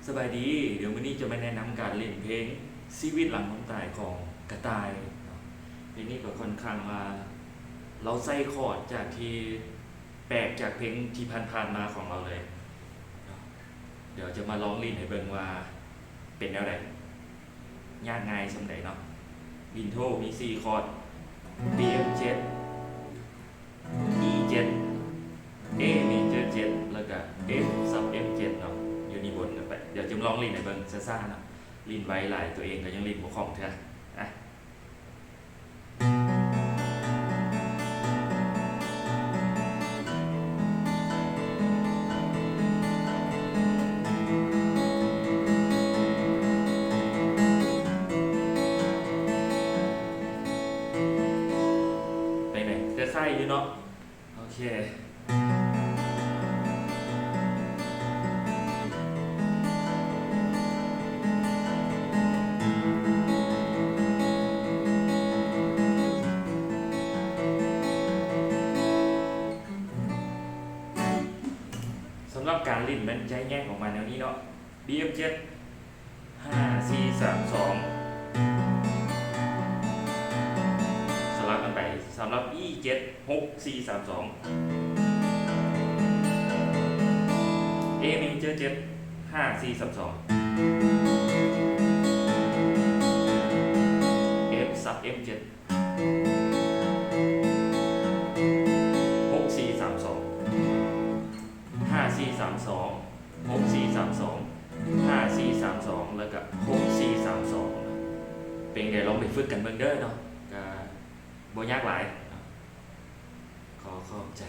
สบายดี เดี๋ยววันนี้จะมาแนะนำการเล่นเพลงชีวิตหลังความตายของกระต่ายเนาะเพลงนี้ก็ค่อนข้างว่าเราใส่คอร์ดจากที่แปลกจากเพลงที่ผ่านๆมาของเราเลยเนาะเดี๋ยวจะมาลองเล่นให้เบิ่งว่าเป็นแนวไหนยากง่ายสำใดเนาะอินโทรมี4คอร์ด BM7 E7 A major 7แล้วก็ F sub M7 เนาะอยู่นี่บนกันไปเดี๋ยวจะลองลินให้เบิ่งซ่าๆเนาะลินไว้หลายตัวเองก็ยังลินบ่คล่องเท่าอ่ะไปไหนคล้ายๆอยู่เนาะโอเคสำหรับการลินมันจะแยกออกมาแนวนี้เนาะ BM7 5 4 3 2สลับกันไปสำหรับ E7 6 4 3 2 A major 7 5 4 3 2 F sub M7 6 4 3 2 5 4 3 2 6 4 3 2 5 4 3 2แล้วก็6 4 3 2เป็นไงลองไปฝึกกันเบิ่งเด้อเนาะก็บ่ยากหลายขอขอบใจ